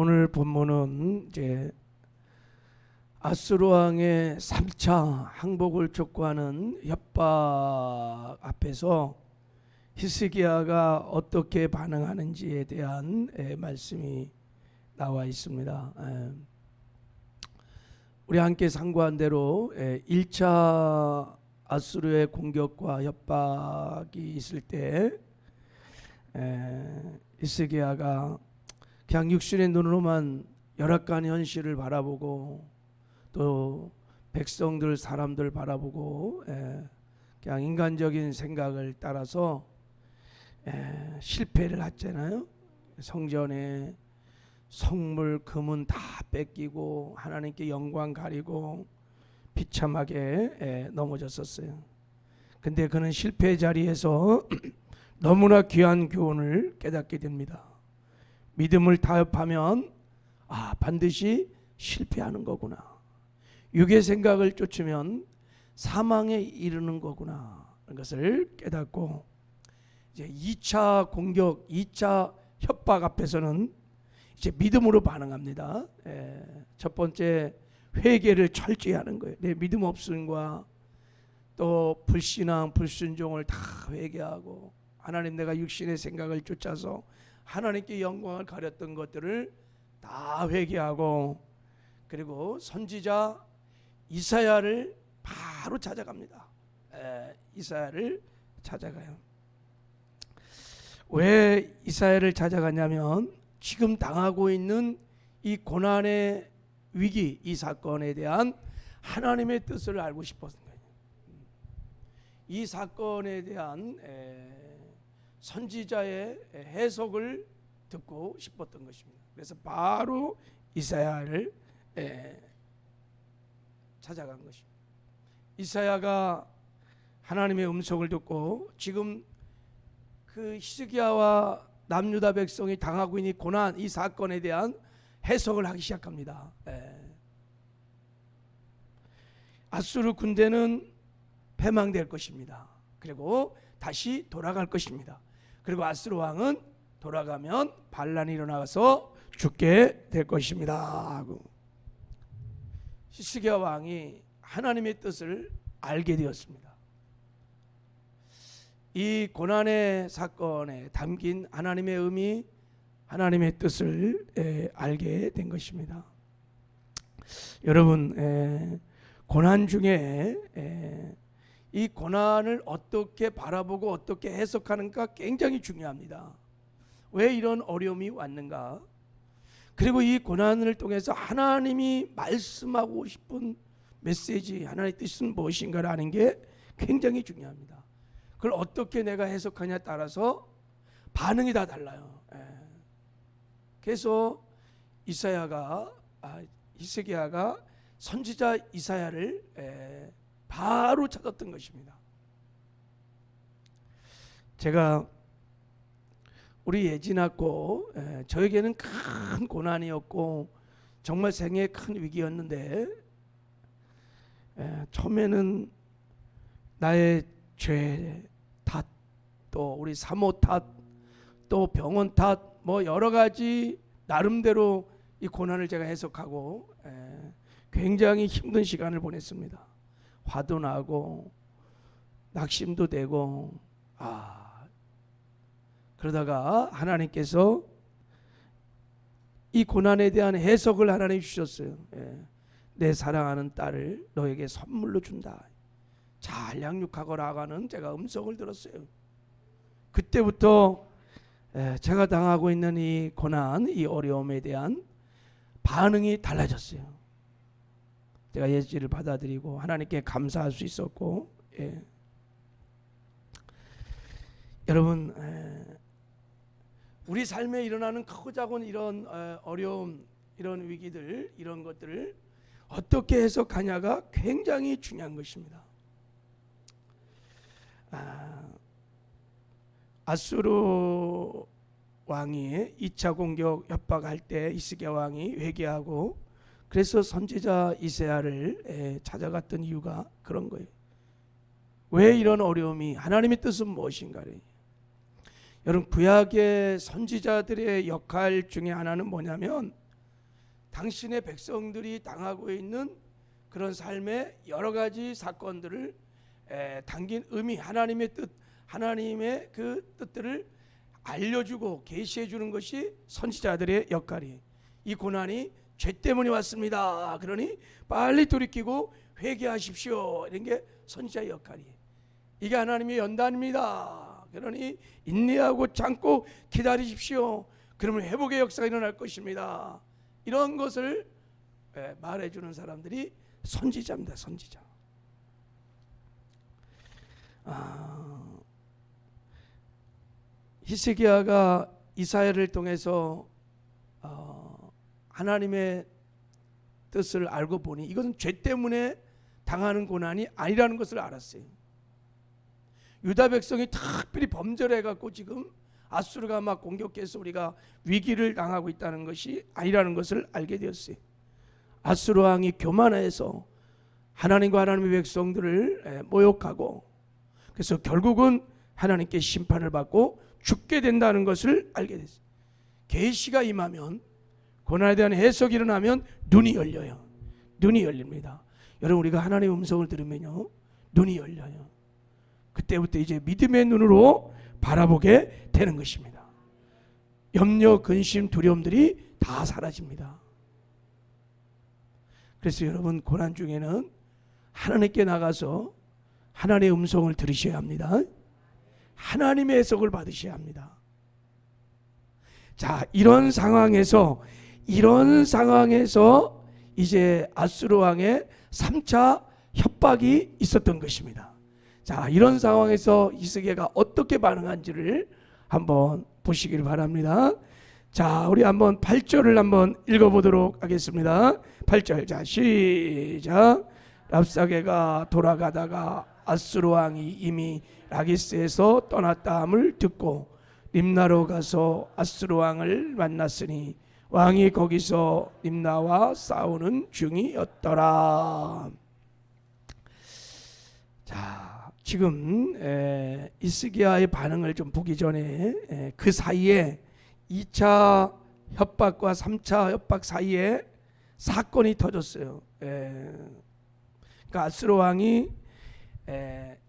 오늘 본문은 이제 아수르 왕의 3차 항복을 촉구하는 협박 앞에서 히스기야가 어떻게 반응하는지에 대한 말씀이 나와 있습니다. 우리 함께 상고한 대로 1차 아수르의 공격과 협박이 있을 때 히스기야가 그냥 육신의 눈으로만 열악한 현실을 바라보고 또 백성들 사람들 바라보고 그냥 인간적인 생각을 따라서 실패를 했잖아요. 성전에 성물 금은 다 뺏기고 하나님께 영광 가리고 비참하게 넘어졌었어요. 근데 그는 실패의 자리에서 너무나 귀한 교훈을 깨닫게 됩니다. 믿음을 타협하면 반드시 실패하는 거구나. 육의 생각을 쫓으면 사망에 이르는 거구나. 그런 것을 깨닫고 이제 2차 공격, 2차 협박 앞에서는 이제 믿음으로 반응합니다. 첫 번째 회개를 철저히 하는 거예요. 내 믿음 없음과 또 불신앙, 불순종을 다 회개하고 하나님 내가 육신의 생각을 쫓아서 하나님께 영광을 가렸던 것들을 다 회개하고 그리고 선지자 이사야를 바로 찾아갑니다. 이사야를 찾아가요. 왜 이사야를 찾아가냐면 지금 당하고 있는 이 고난의 위기, 이 사건에 대한 하나님의 뜻을 알고 싶었던 거예요. 이 사건에 대한 선지자의 해석을 듣고 싶었던 것입니다. 그래서 바로 이사야를 찾아간 것입니다. 이사야가 하나님의 음성을 듣고 지금 그 히스기야와 남유다 백성이 당하고 있는 고난, 이 사건에 대한 해석을 하기 시작합니다. 아수르 군대는 패망될 것입니다. 그리고 다시 돌아갈 것입니다. 그리고 아수르 왕은 돌아가면 반란이 일어나서 죽게 될 것입니다 하고 히스기야 왕이 하나님의 뜻을 알게 되었습니다. 이 고난의 사건에 담긴 하나님의 의미, 하나님의 뜻을 알게 된 것입니다. 여러분, 고난 중에 이 고난을 어떻게 바라보고 어떻게 해석하는가 굉장히 중요합니다. 왜 이런 어려움이 왔는가? 그리고 이 고난을 통해서 하나님이 말씀하고 싶은 메시지, 하나님의 뜻은 무엇인가를 아는 게 굉장히 중요합니다. 그걸 어떻게 내가 해석하냐에 따라서 반응이 다 달라요. 그래서 히스기야가 선지자 이사야를 바로 찾았던 것입니다. 제가 우리 예진았고 저에게는 큰 고난이었고 정말 생애의 큰 위기였는데 처음에는 나의 죄 탓, 또 우리 사모 탓, 또 병원 탓, 뭐 여러 가지 나름대로 이 고난을 제가 해석하고 굉장히 힘든 시간을 보냈습니다. 화도 나고 낙심도 되고 그러다가 하나님께서 이 고난에 대한 해석을 하나님 주셨어요. 내 사랑하는 딸을 너에게 선물로 준다. 잘 양육하거라 하는 제가 음성을 들었어요. 그때부터 제가 당하고 있는 이 고난, 이 어려움에 대한 반응이 달라졌어요. 제가 예지를 받아들이고 하나님께 감사할 수 있었고 여러분, 우리 삶에 일어나는 크고 작은 이런 어려움, 이런 위기들, 이런 것들을 어떻게 해석하냐가 굉장히 중요한 것입니다. 아수르 왕이 2차 공격 협박할 때 히스기야 왕이 회개하고 그래서 선지자 이사야를 찾아갔던 이유가 그런 거예요. 왜 이런 어려움이, 하나님의 뜻은 무엇인가를. 여러분, 구약의 선지자들의 역할 중에 하나는 뭐냐면 당신의 백성들이 당하고 있는 그런 삶의 여러 가지 사건들을 담긴 의미, 하나님의 뜻, 하나님의 그 뜻들을 알려주고 계시해 주는 것이 선지자들의 역할이에요. 이 고난이 죄 때문에 왔습니다. 그러니 빨리 돌이키고 회개하십시오. 이런 게 선지자의 역할이에요. 이게 하나님의 연단입니다. 그러니 인내하고 참고 기다리십시오. 그러면 회복의 역사가 일어날 것입니다. 이런 것을 말해주는 사람들이 선지자입니다. 선지자. 히스기야가 이사야를 통해서 하나님의 뜻을 알고 보니 이것은 죄 때문에 당하는 고난이 아니라는 것을 알았어요. 유다 백성이 특별히 범죄를 해갖고 지금 아수르가 막 공격해서 우리가 위기를 당하고 있다는 것이 아니라는 것을 알게 되었어요. 아수르 왕이 교만해서 하나님과 하나님의 백성들을 모욕하고 그래서 결국은 하나님께 심판을 받고 죽게 된다는 것을 알게 됐어요. 계시가 임하면, 고난에 대한 해석이 일어나면 눈이 열려요. 눈이 열립니다. 여러분, 우리가 하나님의 음성을 들으면요, 눈이 열려요. 그때부터 이제 믿음의 눈으로 바라보게 되는 것입니다. 염려, 근심, 두려움들이 다 사라집니다. 그래서 여러분, 고난 중에는 하나님께 나가서 하나님의 음성을 들으셔야 합니다. 하나님의 해석을 받으셔야 합니다. 자, 이런 상황에서 이제 아수르 왕의 3차 협박이 있었던 것입니다. 자, 이런 상황에서 히스기야가 어떻게 반응한지를 한번 보시길 바랍니다. 자, 우리 한번 8절을 한번 읽어보도록 하겠습니다. 8절, 자, 시작. 랍사게가 돌아가다가 아수르 왕이 이미 라기스에서 떠났다 함을 듣고 림나로 가서 아수르 왕을 만났으니 왕이 거기서 림나와 싸우는 중이었더라. 자, 지금 히스기야의 반응을 좀 보기 전에 그 사이에 2차 협박과 3차 협박 사이에 사건이 터졌어요. 그러니까 아수르 왕이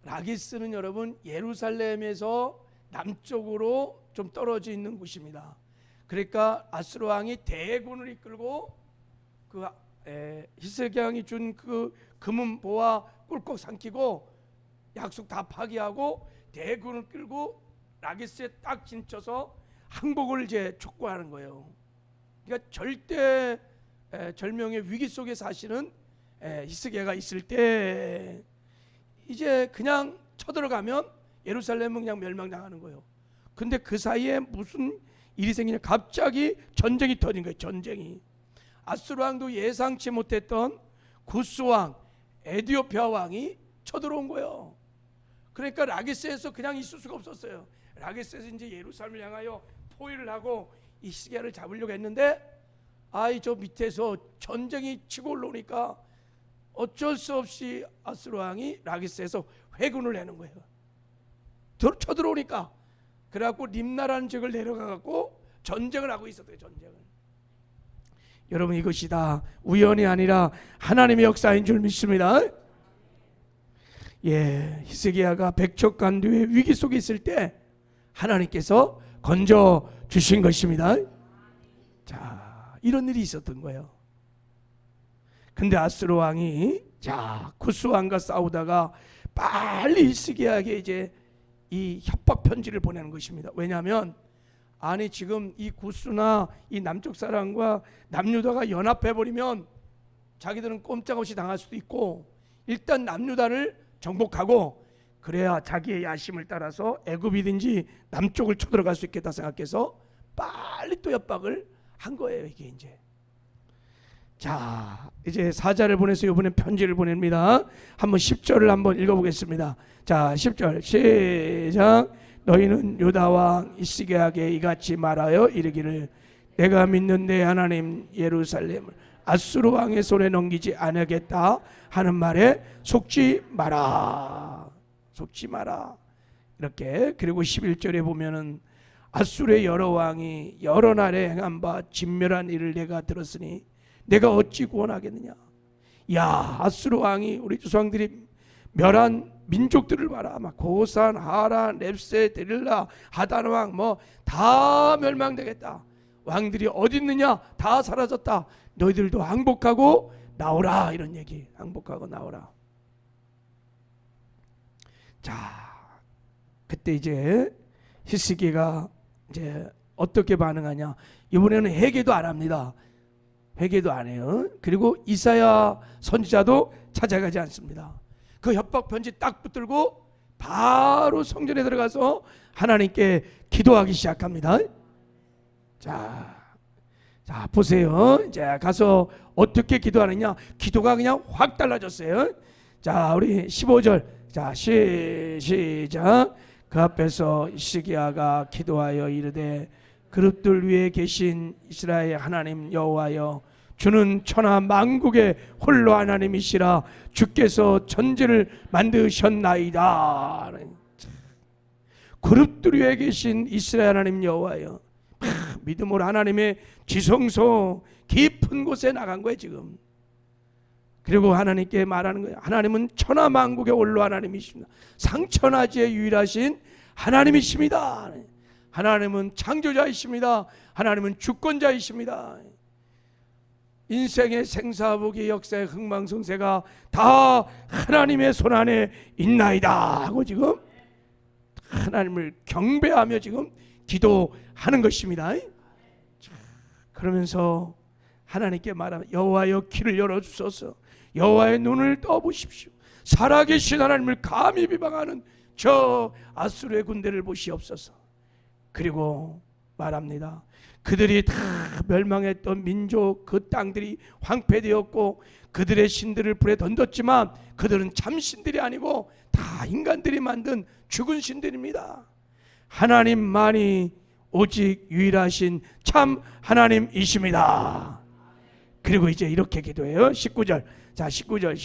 라기스는 여러분 예루살렘에서 남쪽으로 좀 떨어져 있는 곳입니다. 그러니까 아수르 왕이 대군을 이끌고 그 히스기야 왕이 준 그 금은보화 꿀꺽 삼키고 약속 다 파기하고 대군을 끌고 라기스에 딱 진쳐서 항복을 이제 촉구하는 거예요. 그러니까 절대 절명의 위기 속에 사시는 히스기야가 있을 때 이제 그냥 쳐들어가면 예루살렘은 그냥 멸망당하는 거예요. 근데 그 사이에 무슨 일이 생기냐, 갑자기 전쟁이 터진 거예요. 전쟁이. 아수르 왕도 예상치 못했던 구스 왕, 에디오피아 왕이 쳐들어온 거예요. 그러니까 라기스에서 그냥 있을 수가 없었어요. 라기스에서 이제 예루살렘을 향하여 포위를 하고 히스기야를 잡으려고 했는데 저 밑에서 전쟁이 치고 올라오니까 어쩔 수 없이 아수르 왕이 라기스에서 회군을 내는 거예요. 쳐들어오니까. 그래갖고 림나라는 지역을 내려가갖고 전쟁을 하고 있었대요. 전쟁을. 여러분, 이것이 다 우연이 아니라 하나님의 역사인 줄 믿습니다. 히스기야가 백척간두의 위기 속에 있을 때 하나님께서 건져 주신 것입니다. 자, 이런 일이 있었던 거예요. 근데 아수르 왕이 구스 왕과 싸우다가 빨리 히스기야에게 이제 이 협박 편지를 보내는 것입니다. 왜냐하면 지금 이 구스나 이 남쪽 사람과 남유다가 연합해 버리면 자기들은 꼼짝없이 당할 수도 있고, 일단 남유다를 정복하고 그래야 자기의 야심을 따라서 애굽이든지 남쪽을 쳐들어갈 수 있겠다 생각해서 빨리 또 협박을 한 거예요. 이게 이제 자, 이제 사자를 보내서 이번엔 편지를 보냅니다. 한번 10절을 한번 읽어보겠습니다. 자, 10절 시작. 너희는 유다 왕 히스기야에게 이같이 말하여 이르기를 내가 믿는 내 하나님 예루살렘을 아수르 왕의 손에 넘기지 않겠다 하는 말에 속지 마라. 속지 마라. 이렇게. 그리고 11절에 보면은 아수르의 여러 왕이 여러 날에 행한 바 진멸한 일을 내가 들었으니 내가 어찌 구원하겠느냐. 야, 아수르 왕이 우리 조상들이 멸한 민족들을 봐라. 막 고산, 하란, 렙세, 데릴라, 하단 왕 뭐 다 멸망되겠다. 왕들이 어디 있느냐? 다 사라졌다. 너희들도 항복하고 나오라. 이런 얘기. 항복하고 나오라. 자, 그때 이제 히스기야가 이제 어떻게 반응하냐? 이번에는 회개도 안 합니다. 회개도 안 해요. 그리고 이사야 선지자도 찾아가지 않습니다. 그 협박 편지 딱 붙들고 바로 성전에 들어가서 하나님께 기도하기 시작합니다. 자 보세요. 이제 가서 어떻게 기도하느냐? 기도가 그냥 확 달라졌어요. 자, 우리 15절. 자, 시작. 그 앞에서 히스기야가 기도하여 이르되 그릇들 위에 계신 이스라엘 하나님 여호와여, 주는 천하 만국의 홀로 하나님이시라. 주께서 천지를 만드셨나이다. 그릇들 위에 계신 이스라엘 하나님 여호와여. 믿음으로 하나님의 지성소 깊은 곳에 나간 거예요 지금. 그리고 하나님께 말하는 거예요. 하나님은 천하 만국의 홀로 하나님이십니다. 상천하지에 유일하신 하나님이십니다. 하나님은 창조자이십니다. 하나님은 주권자이십니다. 인생의 생사복의 역사의 흥망성쇠가 다 하나님의 손안에 있나이다 하고 지금 하나님을 경배하며 지금 기도하는 것입니다. 그러면서 하나님께 말하면 여호와여 귀를 열어주소서. 여호와의 눈을 떠보십시오. 살아계신 하나님을 감히 비방하는 저 아수르의 군대를 보시옵소서. 그리고 말합니다. 그들이 다 멸망했던 민족 그 땅들이 황폐되었고 그들의 신들을 불에 던졌지만 그들은 참 신들이 아니고 다 인간들이 만든 죽은 신들입니다. 하나님만이 오직 유일하신 참 하나님이십니다. 그리고 이제 이렇게 기도해요. 19절. 자, 19절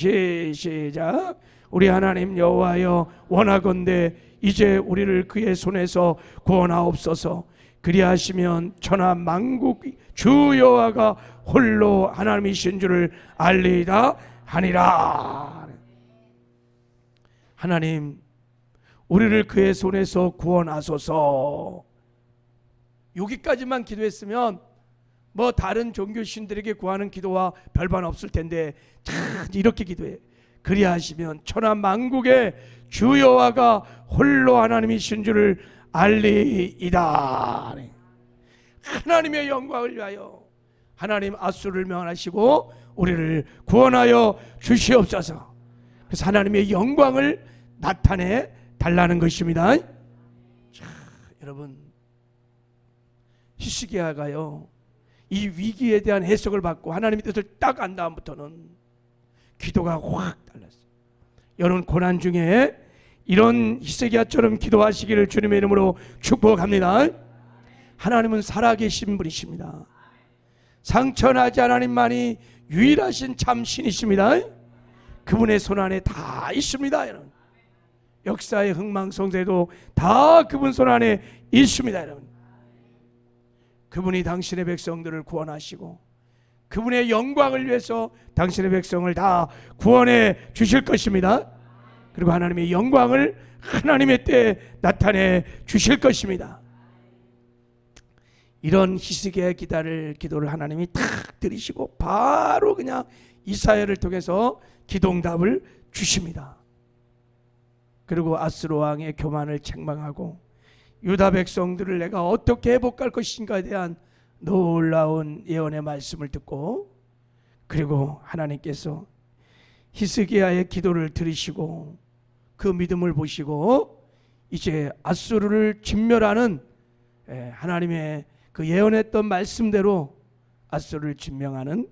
시작. 우리 하나님 여호와여, 원하건대 이제 우리를 그의 손에서 구원하옵소서. 그리하시면 천하 만국 주 여호와가 홀로 하나님이신 줄을 알리이다 하니라. 하나님, 우리를 그의 손에서 구원하소서. 여기까지만 기도했으면 뭐 다른 종교 신들에게 구하는 기도와 별반 없을 텐데 이렇게 기도해. 그리하시면 천하 만국의 주 여호와가 홀로 하나님이신 줄을 알리이다. 하나님의 영광을 위하여 하나님 아수르를 명하시고 우리를 구원하여 주시옵소서. 그래서 하나님의 영광을 나타내 달라는 것입니다. 자, 여러분, 히스기야가요 이 위기에 대한 해석을 받고 하나님의 뜻을 딱 안 다음부터는 기도가 확 달랐어요. 여러분, 고난 중에 이런 히스기야처럼 기도하시기를 주님의 이름으로 축복합니다. 하나님은 살아계신 분이십니다. 상천하지 하나님만이 유일하신 참 신이십니다. 그분의 손안에 다 있습니다. 여러분, 역사의 흥망성쇠도 다 그분 손안에 있습니다. 여러분, 그분이 당신의 백성들을 구원하시고 그분의 영광을 위해서 당신의 백성을 다 구원해 주실 것입니다. 그리고 하나님의 영광을 하나님의 때에 나타내 주실 것입니다. 이런 히스기야의 기도를 하나님이 탁 들으시고 바로 그냥 이사야를 통해서 기도응답을 주십니다. 그리고 아수르 왕의 교만을 책망하고 유다 백성들을 내가 어떻게 회복할 것인가에 대한 놀라운 예언의 말씀을 듣고, 그리고 하나님께서 히스기야의 기도를 들으시고 그 믿음을 보시고 이제 아수르를 진멸하는 하나님의 그 예언했던 말씀대로 아수르를 진멸하는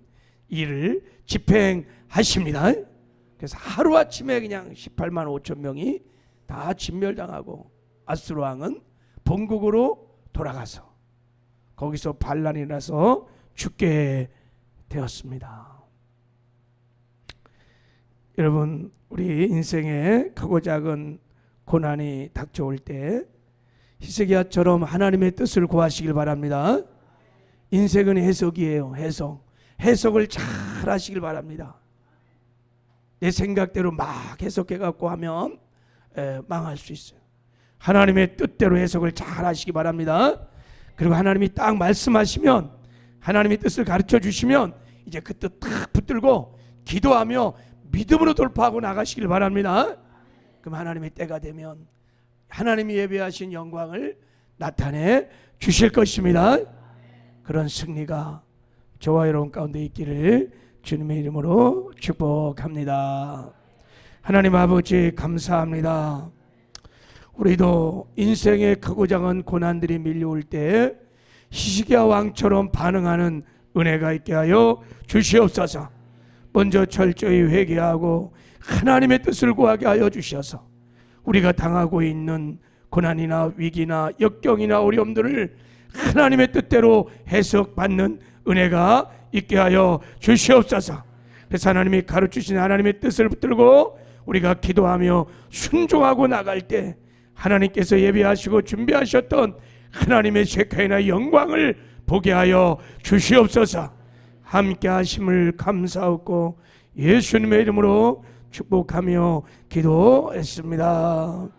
일을 집행하십니다. 그래서 하루아침에 그냥 18만 5천 명이 다 진멸당하고 아수르 왕은 본국으로 돌아가서 거기서 반란이 나서 죽게 되었습니다. 여러분, 우리 인생에 크고 작은 고난이 닥쳐올 때 히스기야처럼 하나님의 뜻을 구하시길 바랍니다. 인생은 해석이에요. 해석을 잘 하시길 바랍니다. 내 생각대로 막 해석해 갖고 하면 망할 수 있어요. 하나님의 뜻대로 해석을 잘 하시기 바랍니다. 그리고 하나님이 딱 말씀하시면, 하나님의 뜻을 가르쳐 주시면 이제 그 뜻 딱 붙들고 기도하며 믿음으로 돌파하고 나가시길 바랍니다. 그럼 하나님의 때가 되면 하나님이 예배하신 영광을 나타내 주실 것입니다. 그런 승리가 저와 여러분 가운데 있기를 주님의 이름으로 축복합니다. 하나님 아버지 감사합니다. 우리도 인생의 크고 작은 고난들이 밀려올 때 히스기야 왕처럼 반응하는 은혜가 있게 하여 주시옵소서. 먼저 철저히 회개하고 하나님의 뜻을 구하게 하여 주셔서 우리가 당하고 있는 고난이나 위기나 역경이나 어려움들을 하나님의 뜻대로 해석받는 은혜가 있게 하여 주시옵소서. 그래서 하나님이 가르치신 하나님의 뜻을 붙들고 우리가 기도하며 순종하고 나갈 때 하나님께서 예비하시고 준비하셨던 하나님의 세카이나 영광을 보게 하여 주시옵소서. 함께 하심을 감사하고 예수님의 이름으로 축복하며 기도했습니다.